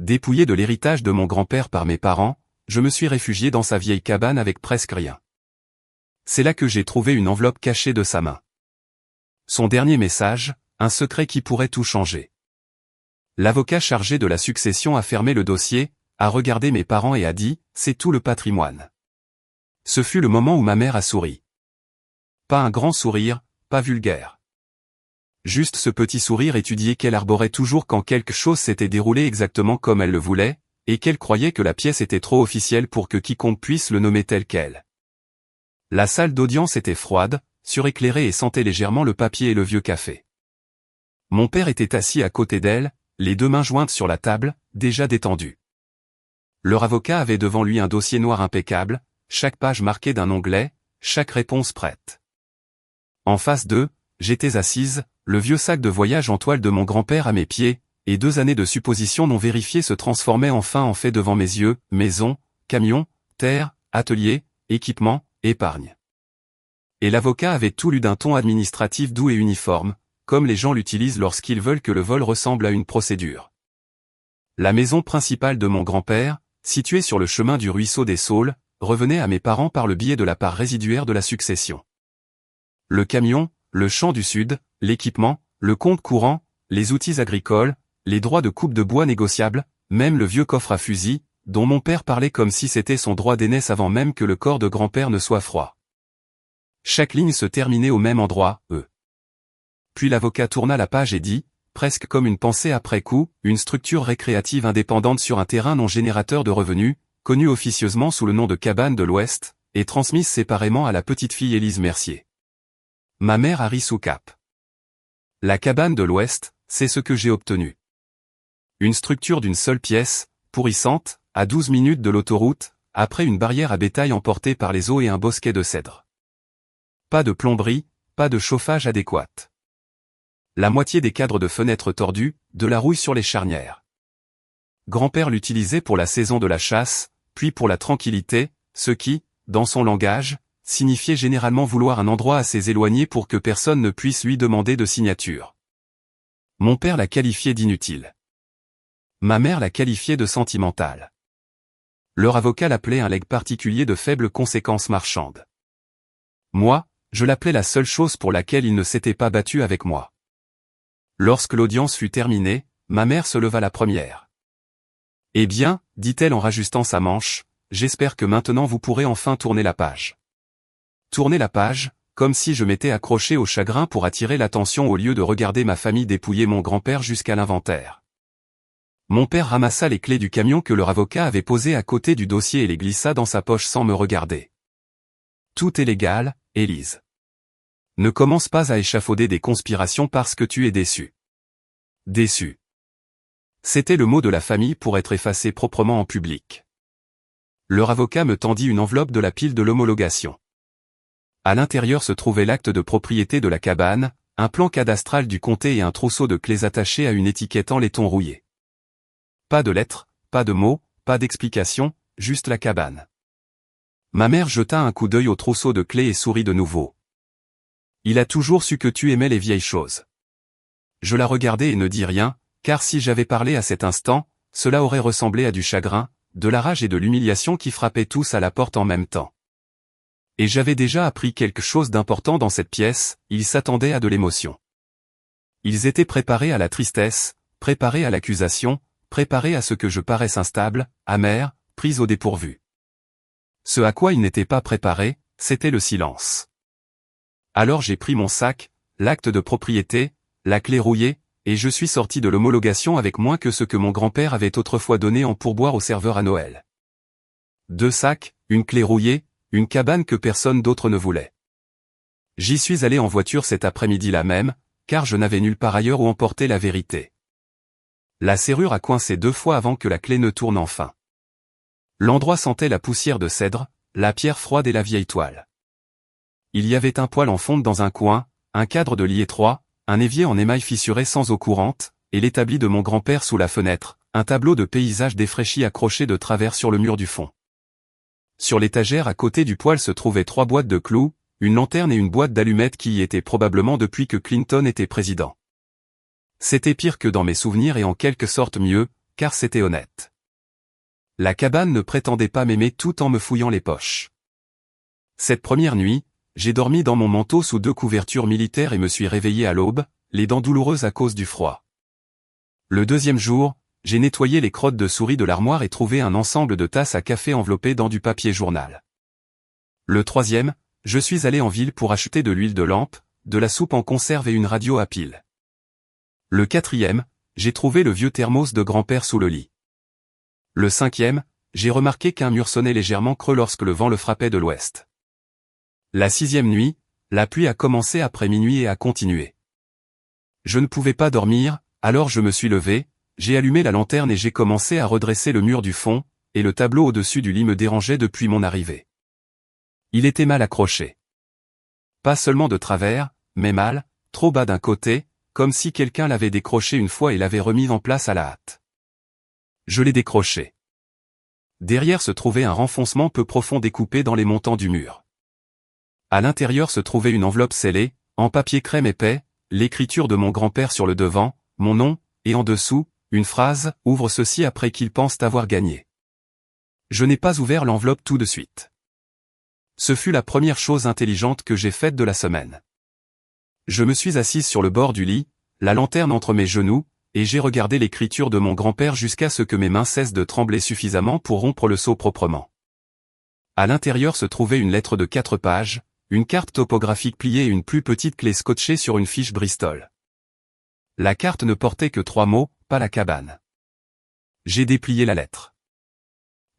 Dépouillé de l'héritage de mon grand-père par mes parents, je me suis réfugié dans sa vieille cabane avec presque rien. C'est là que j'ai trouvé une enveloppe cachée de sa main. Son dernier message, un secret qui pourrait tout changer. L'avocat chargé de la succession a fermé le dossier, a regardé mes parents et a dit « C'est tout le patrimoine ». Ce fut le moment où ma mère a souri. Pas un grand sourire, pas vulgaire. Juste ce petit sourire étudié qu'elle arborait toujours quand quelque chose s'était déroulé exactement comme elle le voulait, et qu'elle croyait que la pièce était trop officielle pour que quiconque puisse le nommer tel quel. La salle d'audience était froide, suréclairée et sentait légèrement le papier et le vieux café. Mon père était assis à côté d'elle, les deux mains jointes sur la table, déjà détendu. Leur avocat avait devant lui un dossier noir impeccable, chaque page marquée d'un onglet, chaque réponse prête. En face d'eux, j'étais assise, le vieux sac de voyage en toile de mon grand-père à mes pieds, et 2 années de suppositions non vérifiées se transformaient enfin en faits devant mes yeux, maison, camion, terre, atelier, équipement, épargne. Et l'avocat avait tout lu d'un ton administratif doux et uniforme, comme les gens l'utilisent lorsqu'ils veulent que le vol ressemble à une procédure. La maison principale de mon grand-père, située sur le chemin du ruisseau des Saules, revenait à mes parents par le biais de la part résiduaire de la succession. Le camion, le champ du sud, l'équipement, le compte courant, les outils agricoles, les droits de coupe de bois négociables, même le vieux coffre à fusil, dont mon père parlait comme si c'était son droit d'aînesse avant même que le corps de grand-père ne soit froid. Chaque ligne se terminait au même endroit, Puis l'avocat tourna la page et dit, presque comme une pensée après coup, une structure récréative indépendante sur un terrain non générateur de revenus, connue officieusement sous le nom de Cabane de l'Ouest, et transmise séparément à la petite fille Élise Mercier. Ma mère a ri sous cap. La Cabane de l'Ouest, c'est ce que j'ai obtenu. Une structure d'une seule pièce, pourrissante, à 12 minutes de l'autoroute, après une barrière à bétail emportée par les eaux et un bosquet de cèdres. Pas de plomberie, pas de chauffage adéquat. La moitié des cadres de fenêtres tordus, de la rouille sur les charnières. Grand-père l'utilisait pour la saison de la chasse, puis pour la tranquillité, ce qui, dans son langage, signifiait généralement vouloir un endroit assez éloigné pour que personne ne puisse lui demander de signature. Mon père l'a qualifié d'inutile. Ma mère l'a qualifié de sentimental. Leur avocat l'appelait un legs particulier de faibles conséquences marchandes. Moi, je l'appelais la seule chose pour laquelle il ne s'était pas battu avec moi. Lorsque l'audience fut terminée, ma mère se leva la première. « Eh bien, dit-elle en rajustant sa manche, j'espère que maintenant vous pourrez enfin tourner la page. » Tourner la page, comme si je m'étais accroché au chagrin pour attirer l'attention au lieu de regarder ma famille dépouiller mon grand-père jusqu'à l'inventaire. Mon père ramassa les clés du camion que leur avocat avait posé à côté du dossier et les glissa dans sa poche sans me regarder. « Tout est légal, Élise. Ne commence pas à échafauder des conspirations parce que tu es déçu. » Déçu. C'était le mot de la famille pour être effacé proprement en public. Leur avocat me tendit une enveloppe de la pile de l'homologation. À l'intérieur se trouvait l'acte de propriété de la cabane, un plan cadastral du comté et un trousseau de clés attachées à une étiquette en laiton rouillé. Pas de lettres, pas de mots, pas d'explications, juste la cabane. Ma mère jeta un coup d'œil au trousseau de clés et sourit de nouveau. « Il a toujours su que tu aimais les vieilles choses. » Je la regardai et ne dis rien, car si j'avais parlé à cet instant, cela aurait ressemblé à du chagrin, de la rage et de l'humiliation qui frappaient tous à la porte en même temps. Et j'avais déjà appris quelque chose d'important dans cette pièce, ils s'attendaient à de l'émotion. Ils étaient préparés à la tristesse, préparés à l'accusation, préparés à ce que je paraisse instable, amer, prise au dépourvu. Ce à quoi ils n'étaient pas préparés, c'était le silence. Alors j'ai pris mon sac, l'acte de propriété, la clé rouillée, et je suis sorti de l'homologation avec moins que ce que mon grand-père avait autrefois donné en pourboire au serveur à Noël. 2 sacs, une clé rouillée, une cabane que personne d'autre ne voulait. J'y suis allé en voiture cet après-midi-là même, car je n'avais nulle part ailleurs où emporter la vérité. La serrure a coincé 2 fois avant que la clé ne tourne enfin. L'endroit sentait la poussière de cèdre, la pierre froide et la vieille toile. Il y avait un poêle en fonte dans un coin, un cadre de lit étroit, un évier en émail fissuré sans eau courante, et l'établi de mon grand-père sous la fenêtre, un tableau de paysage défraîchi accroché de travers sur le mur du fond. Sur l'étagère à côté du poêle se trouvaient 3 boîtes de clous, une lanterne et une boîte d'allumettes qui y étaient probablement depuis que Clinton était président. C'était pire que dans mes souvenirs et en quelque sorte mieux, car c'était honnête. La cabane ne prétendait pas m'aimer tout en me fouillant les poches. Cette première nuit, j'ai dormi dans mon manteau sous 2 couvertures militaires et me suis réveillé à l'aube, les dents douloureuses à cause du froid. Le deuxième jour, j'ai nettoyé les crottes de souris de l'armoire et trouvé un ensemble de tasses à café enveloppées dans du papier journal. Le troisième, je suis allé en ville pour acheter de l'huile de lampe, de la soupe en conserve et une radio à pile. Le quatrième, j'ai trouvé le vieux thermos de grand-père sous le lit. Le cinquième, j'ai remarqué qu'un mur sonnait légèrement creux lorsque le vent le frappait de l'ouest. La 6e nuit, la pluie a commencé après minuit et a continué. Je ne pouvais pas dormir, alors je me suis levé, j'ai allumé la lanterne et j'ai commencé à redresser le mur du fond, et le tableau au-dessus du lit me dérangeait depuis mon arrivée. Il était mal accroché. Pas seulement de travers, mais mal, trop bas d'un côté, comme si quelqu'un l'avait décroché une fois et l'avait remis en place à la hâte. Je l'ai décroché. Derrière se trouvait un renfoncement peu profond découpé dans les montants du mur. À l'intérieur se trouvait une enveloppe scellée, en papier crème épais, l'écriture de mon grand-père sur le devant, mon nom, et en dessous, une phrase, « Ouvre ceci après qu'ils pensent avoir gagné ». Je n'ai pas ouvert l'enveloppe tout de suite. Ce fut la première chose intelligente que j'ai faite de la semaine. Je me suis assise sur le bord du lit, la lanterne entre mes genoux, et j'ai regardé l'écriture de mon grand-père jusqu'à ce que mes mains cessent de trembler suffisamment pour rompre le sceau proprement. À l'intérieur se trouvait une lettre de 4 pages, une carte topographique pliée et une plus petite clé scotchée sur une fiche Bristol. La carte ne portait que 3 mots, pas la cabane. J'ai déplié la lettre.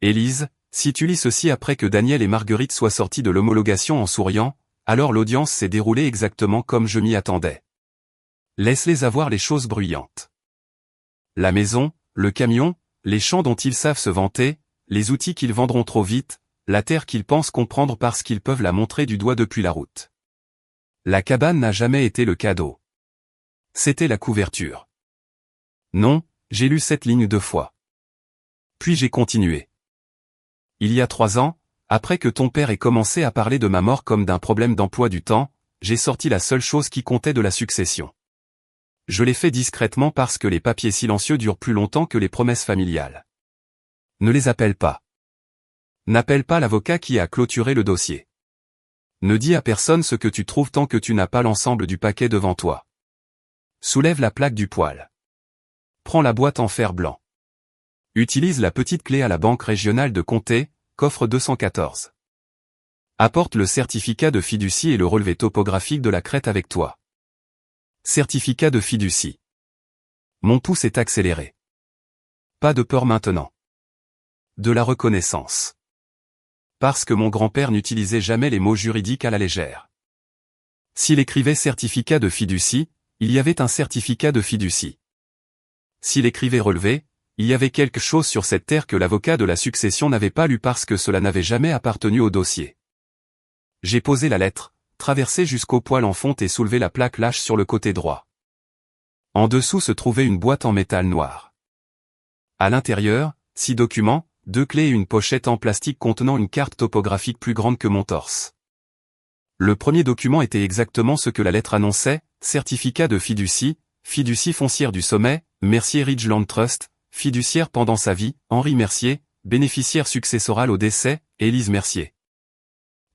Élise, si tu lis ceci après que Daniel et Marguerite soient sortis de l'homologation en souriant, alors l'audience s'est déroulée exactement comme je m'y attendais. Laisse-les avoir les choses bruyantes. La maison, le camion, les champs dont ils savent se vanter, les outils qu'ils vendront trop vite, la terre qu'ils pensent comprendre parce qu'ils peuvent la montrer du doigt depuis la route. La cabane n'a jamais été le cadeau. C'était la couverture. Non, j'ai lu cette ligne 2 fois. Puis j'ai continué. Il y a 3 ans, après que ton père ait commencé à parler de ma mort comme d'un problème d'emploi du temps, j'ai sorti la seule chose qui comptait de la succession. Je l'ai fait discrètement parce que les papiers silencieux durent plus longtemps que les promesses familiales. Ne les appelle pas. N'appelle pas l'avocat qui a clôturé le dossier. Ne dis à personne ce que tu trouves tant que tu n'as pas l'ensemble du paquet devant toi. Soulève la plaque du poêle. Prends la boîte en fer blanc. Utilise la petite clé à la banque régionale de Comté, coffre 214. Apporte le certificat de fiducie et le relevé topographique de la crête avec toi. Certificat de fiducie. Mon pouce est accéléré. Pas de peur maintenant. De la reconnaissance. Parce que mon grand-père n'utilisait jamais les mots juridiques à la légère. S'il écrivait certificat de fiducie, il y avait un certificat de fiducie. S'il écrivait relevé, il y avait quelque chose sur cette terre que l'avocat de la succession n'avait pas lu parce que cela n'avait jamais appartenu au dossier. J'ai posé la lettre, traversé jusqu'au poêle en fonte et soulevé la plaque lâche sur le côté droit. En dessous se trouvait une boîte en métal noir. À l'intérieur, 6 documents, 2 clés et une pochette en plastique contenant une carte topographique plus grande que mon torse. Le premier document était exactement ce que la lettre annonçait, certificat de fiducie, fiducie foncière du sommet, Mercier Ridgeland Trust, fiduciaire pendant sa vie, Henri Mercier, bénéficiaire successoral au décès, Élise Mercier.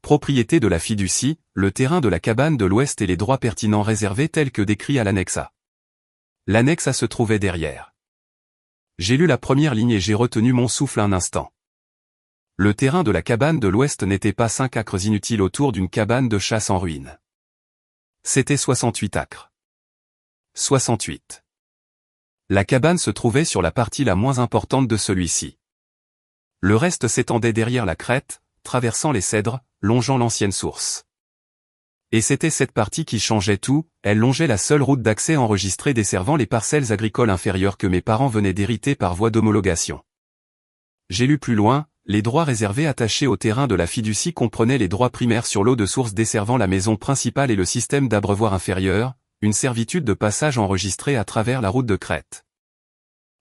Propriété de la fiducie, le terrain de la cabane de l'Ouest et les droits pertinents réservés tels que décrits à l'annexe A. L'annexe A se trouvait derrière. J'ai lu la première ligne et j'ai retenu mon souffle un instant. Le terrain de la cabane de l'Ouest n'était pas 5 acres inutiles autour d'une cabane de chasse en ruine. C'était 68 acres. 68. La cabane se trouvait sur la partie la moins importante de celui-ci. Le reste s'étendait derrière la crête, traversant les cèdres, longeant l'ancienne source. Et c'était cette partie qui changeait tout, elle longeait la seule route d'accès enregistrée desservant les parcelles agricoles inférieures que mes parents venaient d'hériter par voie d'homologation. J'ai lu plus loin, les droits réservés attachés au terrain de la fiducie comprenaient les droits primaires sur l'eau de source desservant la maison principale et le système d'abreuvoir inférieur, une servitude de passage enregistrée à travers la route de crête.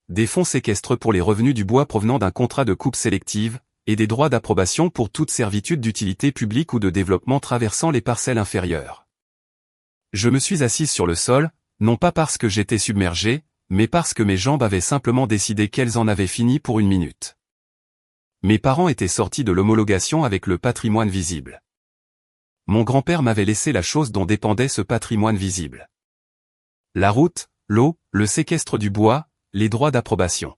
Des fonds séquestres pour les revenus du bois provenant d'un contrat de coupe sélective, et des droits d'approbation pour toute servitude d'utilité publique ou de développement traversant les parcelles inférieures. Je me suis assise sur le sol, non pas parce que j'étais submergé, mais parce que mes jambes avaient simplement décidé qu'elles en avaient fini pour une minute. Mes parents étaient sortis de l'homologation avec le patrimoine visible. Mon grand-père m'avait laissé la chose dont dépendait ce patrimoine visible. La route, l'eau, le séquestre du bois, les droits d'approbation.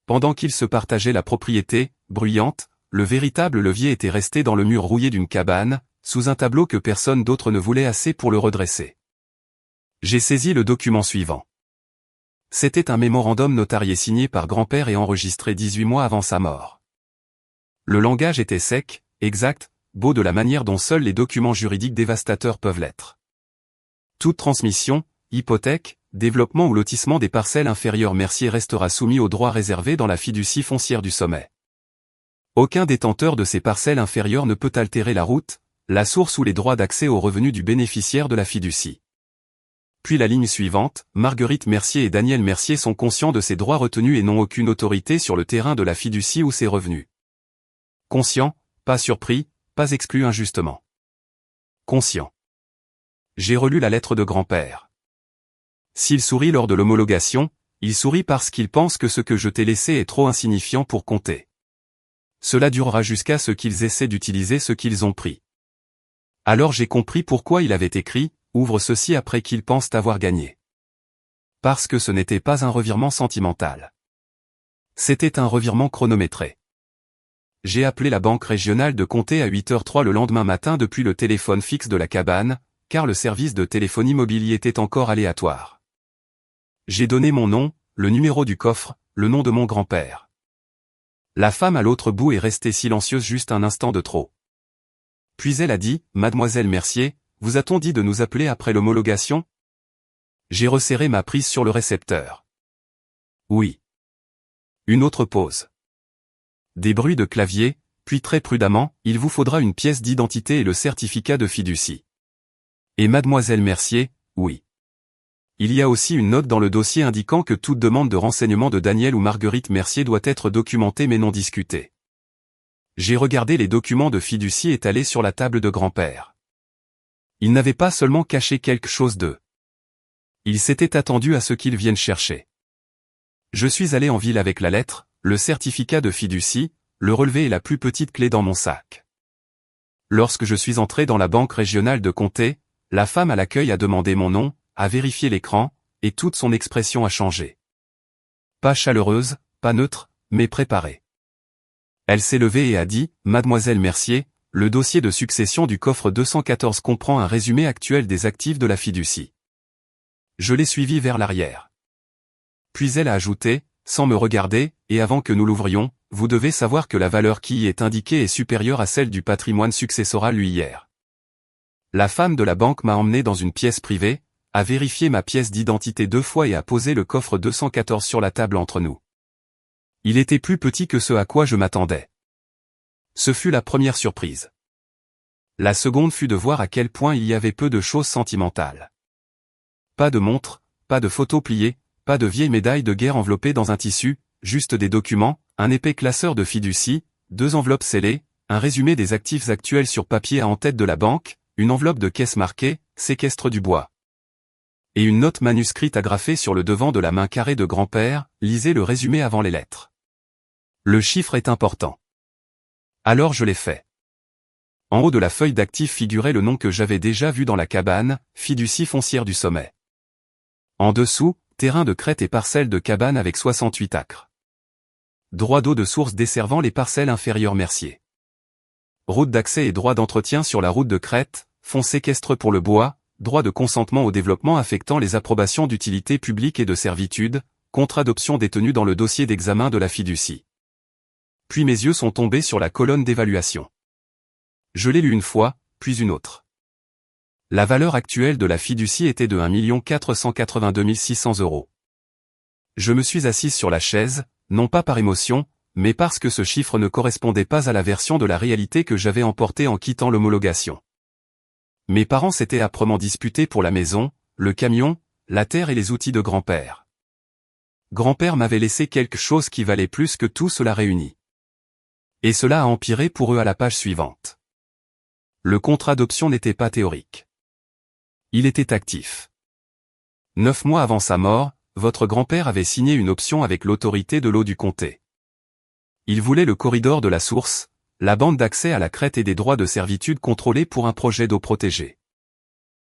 Pendant qu'ils se partageaient la propriété, bruyante, le véritable levier était resté dans le mur rouillé d'une cabane, sous un tableau que personne d'autre ne voulait assez pour le redresser. J'ai saisi le document suivant. C'était un mémorandum notarié signé par grand-père et enregistré 18 mois avant sa mort. Le langage était sec, exact, beau de la manière dont seuls les documents juridiques dévastateurs peuvent l'être. Toute transmission, hypothèque, développement ou lotissement des parcelles inférieures Mercier restera soumis aux droits réservés dans la fiducie foncière du sommet. Aucun détenteur de ces parcelles inférieures ne peut altérer la route, la source ou les droits d'accès aux revenus du bénéficiaire de la fiducie. Puis la ligne suivante, Marguerite Mercier et Daniel Mercier sont conscients de ces droits retenus et n'ont aucune autorité sur le terrain de la fiducie ou ses revenus. Conscient, pas surpris, pas exclu injustement. Conscient. J'ai relu la lettre de grand-père. S'il sourit lors de l'homologation, il sourit parce qu'il pense que ce que je t'ai laissé est trop insignifiant pour compter. Cela durera jusqu'à ce qu'ils essaient d'utiliser ce qu'ils ont pris. Alors j'ai compris pourquoi il avait écrit « Ouvre ceci après qu'ils pensent avoir gagné ». Parce que ce n'était pas un revirement sentimental. C'était un revirement chronométré. J'ai appelé la banque régionale de Comté à 8h03 le lendemain matin depuis le téléphone fixe de la cabane, car le service de téléphonie mobile y était encore aléatoire. J'ai donné mon nom, le numéro du coffre, le nom de mon grand-père. La femme à l'autre bout est restée silencieuse juste un instant de trop. Puis elle a dit, « Mademoiselle Mercier, vous a-t-on dit de nous appeler après l'homologation ?» J'ai resserré ma prise sur le récepteur. Oui. Une autre pause. Des bruits de clavier, puis très prudemment, il vous faudra une pièce d'identité et le certificat de fiducie. Et Mademoiselle Mercier, oui. Il y a aussi une note dans le dossier indiquant que toute demande de renseignement de Daniel ou Marguerite Mercier doit être documentée mais non discutée. J'ai regardé les documents de fiducie étalés sur la table de grand-père. Il n'avait pas seulement caché quelque chose d'eux. Il s'était attendu à ce qu'ils viennent chercher. Je suis allé en ville avec la lettre, le certificat de fiducie, le relevé et la plus petite clé dans mon sac. Lorsque je suis entré dans la banque régionale de Comté, la femme à l'accueil a demandé mon nom, a vérifié l'écran, et toute son expression a changé. Pas chaleureuse, pas neutre, mais préparée. Elle s'est levée et a dit, « Mademoiselle Mercier, le dossier de succession du coffre 214 comprend un résumé actuel des actifs de la fiducie. » Je l'ai suivie vers l'arrière. Puis elle a ajouté, sans me regarder, et avant que nous l'ouvrions, « Vous devez savoir que la valeur qui y est indiquée est supérieure à celle du patrimoine successoral lui hier. » La femme de la banque m'a emmené dans une pièce privée, a vérifié ma pièce d'identité 2 fois et a posé le coffre 214 sur la table entre nous. Il était plus petit que ce à quoi je m'attendais. Ce fut la première surprise. La seconde fut de voir à quel point il y avait peu de choses sentimentales. Pas de montre, pas de photos pliées, pas de vieilles médailles de guerre enveloppées dans un tissu, juste des documents, un épais classeur de fiducie, 2 enveloppes scellées, un résumé des actifs actuels sur papier à en tête de la banque, une enveloppe de caisse marquée « Séquestre du bois ». Et une note manuscrite agrafée sur le devant de la main carrée de grand-père, lisez le résumé avant les lettres. Le chiffre est important. Alors je l'ai fait. En haut de la feuille d'actifs figurait le nom que j'avais déjà vu dans la cabane, fiducie foncière du sommet. En dessous, terrain de crête et parcelle de cabane avec 68 acres. Droit d'eau de source desservant les parcelles inférieures Mercier. Route d'accès et droit d'entretien sur la route de crête, fonds séquestre pour le bois, droit de consentement au développement affectant les approbations d'utilité publique et de servitude, contrat d'option détenu dans le dossier d'examen de la fiducie. Puis mes yeux sont tombés sur la colonne d'évaluation. Je l'ai lu une fois, puis une autre. La valeur actuelle de la fiducie était de 1 482 600 €. Je me suis assise sur la chaise, non pas par émotion, mais parce que ce chiffre ne correspondait pas à la version de la réalité que j'avais emportée en quittant l'homologation. Mes parents s'étaient âprement disputés pour la maison, le camion, la terre et les outils de grand-père. Grand-père m'avait laissé quelque chose qui valait plus que tout cela réuni. Et cela a empiré pour eux à la page suivante. Le contrat d'option n'était pas théorique. Il était actif. 9 mois avant sa mort, votre grand-père avait signé une option avec l'autorité de l'eau du comté. Il voulait le corridor de la source, la bande d'accès à la crête et des droits de servitude contrôlés pour un projet d'eau protégée.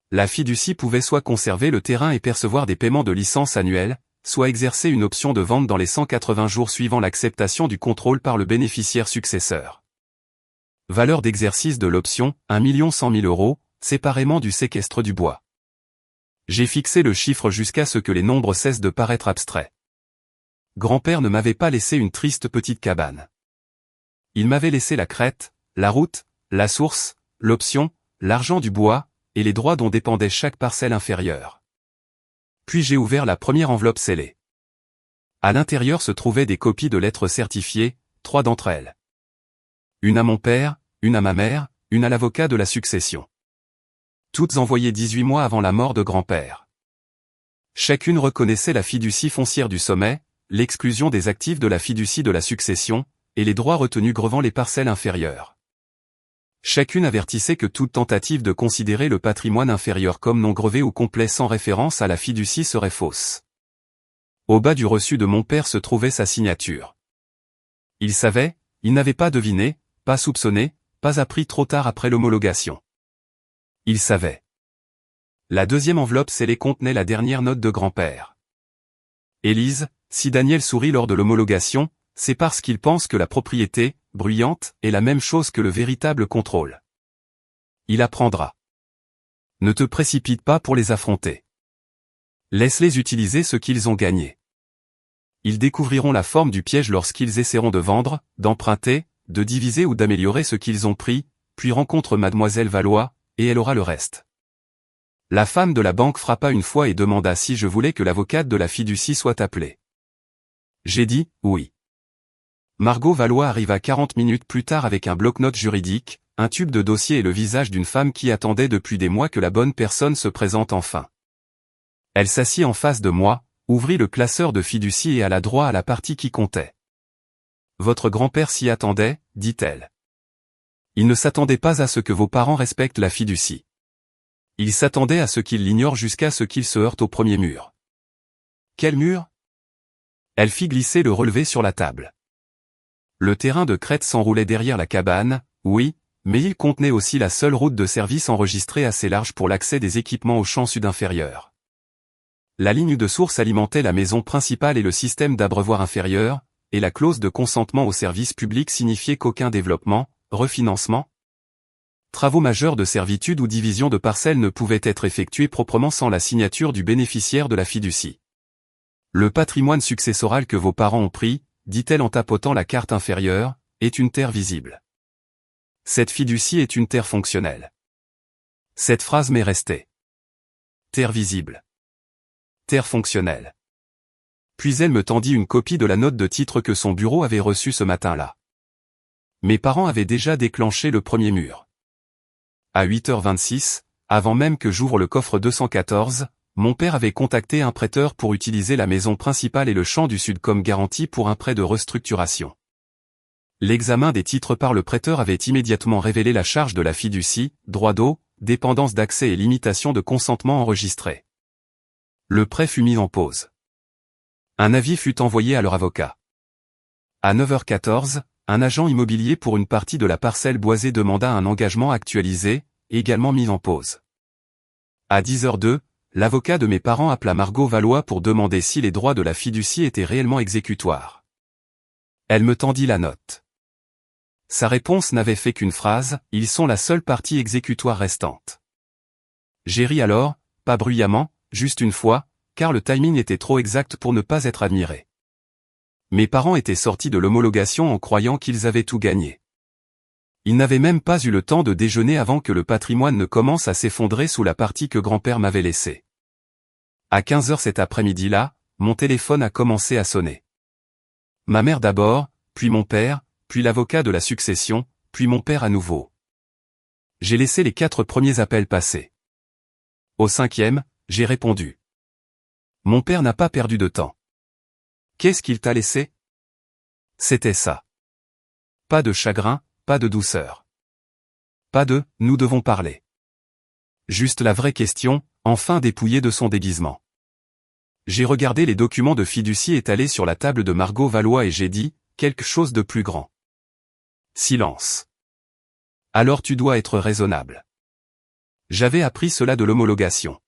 La fiducie pouvait soit conserver le terrain et percevoir des paiements de licence annuels, soit exercer une option de vente dans les 180 jours suivant l'acceptation du contrôle par le bénéficiaire successeur. Valeur d'exercice de l'option, 1 100 000 €, séparément du séquestre du bois. J'ai fixé le chiffre jusqu'à ce que les nombres cessent de paraître abstraits. Grand-père ne m'avait pas laissé une triste petite cabane. Il m'avait laissé la crête, la route, la source, l'option, l'argent du bois, et les droits dont dépendait chaque parcelle inférieure. Puis j'ai ouvert la première enveloppe scellée. À l'intérieur se trouvaient des copies de lettres certifiées, 3 d'entre elles. Une à mon père, une à ma mère, une à l'avocat de la succession. Toutes envoyées 18 mois avant la mort de grand-père. Chacune reconnaissait la fiducie foncière du sommet, l'exclusion des actifs de la fiducie de la succession, et les droits retenus grevant les parcelles inférieures. Chacune avertissait que toute tentative de considérer le patrimoine inférieur comme non grevé ou complet sans référence à la fiducie serait fausse. Au bas du reçu de mon père se trouvait sa signature. Il savait, il n'avait pas deviné, pas soupçonné, pas appris trop tard après l'homologation. Il savait. La deuxième enveloppe scellée contenait la dernière note de grand-père. Élise, si Daniel sourit lors de l'homologation, c'est parce qu'il pense que la propriété, bruyante, est la même chose que le véritable contrôle. Il apprendra. Ne te précipite pas pour les affronter. Laisse-les utiliser ce qu'ils ont gagné. Ils découvriront la forme du piège lorsqu'ils essaieront de vendre, d'emprunter, de diviser ou d'améliorer ce qu'ils ont pris, puis rencontre mademoiselle Valois, et elle aura le reste. La femme de la banque frappa une fois et demanda si je voulais que l'avocate de la fiducie soit appelée. J'ai dit, oui. Margot Valois arriva 40 minutes plus tard avec un bloc-notes juridique, un tube de dossier et le visage d'une femme qui attendait depuis des mois que la bonne personne se présente enfin. Elle s'assit en face de moi, ouvrit le classeur de fiducie et alla droit à la partie qui comptait. Votre grand-père s'y attendait, dit-elle. Il ne s'attendait pas à ce que vos parents respectent la fiducie. Il s'attendait à ce qu'ils l'ignorent jusqu'à ce qu'il se heurte au premier mur. Quel mur? Elle fit glisser le relevé sur la table. Le terrain de crête s'enroulait derrière la cabane, oui, mais il contenait aussi la seule route de service enregistrée assez large pour l'accès des équipements au champ sud inférieur. La ligne de source alimentait la maison principale et le système d'abreuvoir inférieur, et la clause de consentement au service public signifiait qu'aucun développement, refinancement, travaux majeurs de servitude ou division de parcelles ne pouvaient être effectués proprement sans la signature du bénéficiaire de la fiducie. Le patrimoine successoral que vos parents ont pris, dit-elle en tapotant la carte inférieure, est une terre visible. Cette fiducie est une terre fonctionnelle. Cette phrase m'est restée. Terre visible. Terre fonctionnelle. Puis elle me tendit une copie de la note de titre que son bureau avait reçue ce matin-là. Mes parents avaient déjà déclenché le premier mur. À 8h26, avant même que j'ouvre le coffre 214, mon père avait contacté un prêteur pour utiliser la maison principale et le champ du sud comme garantie pour un prêt de restructuration. L'examen des titres par le prêteur avait immédiatement révélé la charge de la fiducie, droit d'eau, dépendance d'accès et limitation de consentement enregistrés. Le prêt fut mis en pause. Un avis fut envoyé à leur avocat. À 9h14, un agent immobilier pour une partie de la parcelle boisée demanda un engagement actualisé, également mis en pause. À 10h02, l'avocat de mes parents appela Margot Valois pour demander si les droits de la fiducie étaient réellement exécutoires. Elle me tendit la note. Sa réponse n'avait fait qu'une phrase, « Ils sont la seule partie exécutoire restante ». J'ai ri alors, pas bruyamment, juste une fois, car le timing était trop exact pour ne pas être admiré. Mes parents étaient sortis de l'homologation en croyant qu'ils avaient tout gagné. Ils n'avaient même pas eu le temps de déjeuner avant que le patrimoine ne commence à s'effondrer sous la partie que grand-père m'avait laissée. À 15h cet après-midi-là, mon téléphone a commencé à sonner. Ma mère d'abord, puis mon père, puis l'avocat de la succession, puis mon père à nouveau. J'ai laissé les 4 premiers appels passer. Au 5e, j'ai répondu. Mon père n'a pas perdu de temps. Qu'est-ce qu'il t'a laissé? C'était ça. Pas de chagrin, pas de douceur. Pas de « nous devons parler ». Juste la vraie question, enfin dépouillée de son déguisement. J'ai regardé les documents de fiducie étalés sur la table de Margot Valois et j'ai dit, quelque chose de plus grand. Silence. Alors tu dois être raisonnable. J'avais appris cela de l'homologation.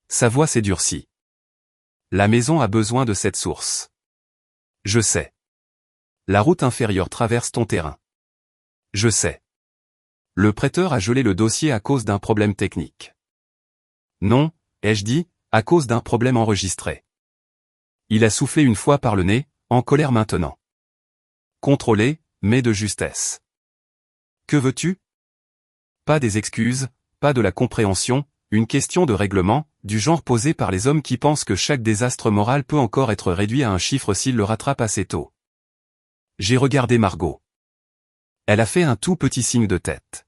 Sa voix s'est durcie. La maison a besoin de cette source. Je sais. La route inférieure traverse ton terrain. Je sais. Le prêteur a gelé le dossier à cause d'un problème technique. Non, ai-je dit, à cause d'un problème enregistré. Il a soufflé une fois par le nez, en colère maintenant. Contrôlé, mais de justesse. Que veux-tu? Pas des excuses, pas de la compréhension, une question de règlement, du genre posé par les hommes qui pensent que chaque désastre moral peut encore être réduit à un chiffre s'il le rattrape assez tôt. J'ai regardé Margot. Elle a fait un tout petit signe de tête.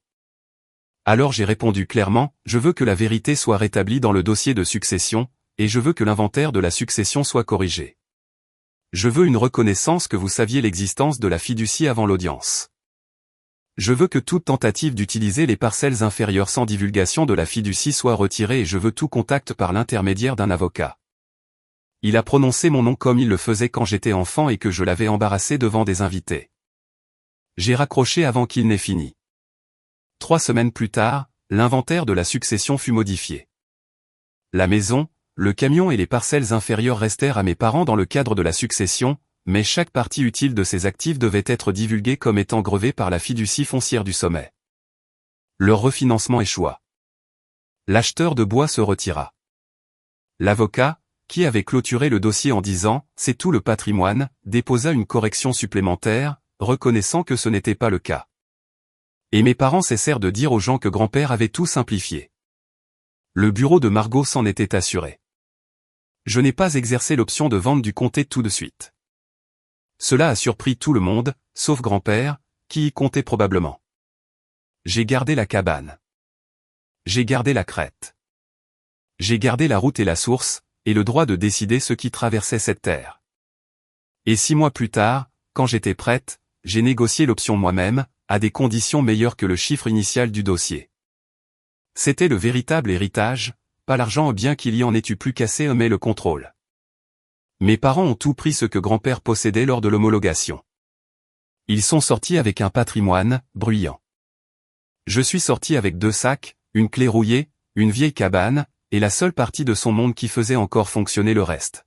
Alors j'ai répondu clairement, je veux que la vérité soit rétablie dans le dossier de succession, et je veux que l'inventaire de la succession soit corrigé. Je veux une reconnaissance que vous saviez l'existence de la fiducie avant l'audience. Je veux que toute tentative d'utiliser les parcelles inférieures sans divulgation de la fiducie soit retirée et je veux tout contact par l'intermédiaire d'un avocat. Il a prononcé mon nom comme il le faisait quand j'étais enfant et que je l'avais embarrassé devant des invités. J'ai raccroché avant qu'il n'ait fini. 3 semaines plus tard, l'inventaire de la succession fut modifié. La maison, le camion et les parcelles inférieures restèrent à mes parents dans le cadre de la succession, mais chaque partie utile de ces actifs devait être divulguée comme étant grevée par la fiducie foncière du sommet. Leur refinancement échoua. L'acheteur de bois se retira. L'avocat, qui avait clôturé le dossier en disant « c'est tout le patrimoine », déposa une correction supplémentaire, reconnaissant que ce n'était pas le cas. Et mes parents cessèrent de dire aux gens que grand-père avait tout simplifié. Le bureau de Margot s'en était assuré. Je n'ai pas exercé l'option de vente du comté tout de suite. Cela a surpris tout le monde, sauf grand-père, qui y comptait probablement. J'ai gardé la cabane. J'ai gardé la crête. J'ai gardé la route et la source, et le droit de décider ce qui traversait cette terre. Et 6 mois plus tard, quand j'étais prête, j'ai négocié l'option moi-même, à des conditions meilleures que le chiffre initial du dossier. C'était le véritable héritage, pas l'argent bien qu'il y en ait eu plus qu'assez mais le contrôle. Mes parents ont tout pris ce que grand-père possédait lors de l'homologation. Ils sont sortis avec un patrimoine, bruyant. Je suis sorti avec 2 sacs, une clé rouillée, une vieille cabane, et la seule partie de son monde qui faisait encore fonctionner le reste.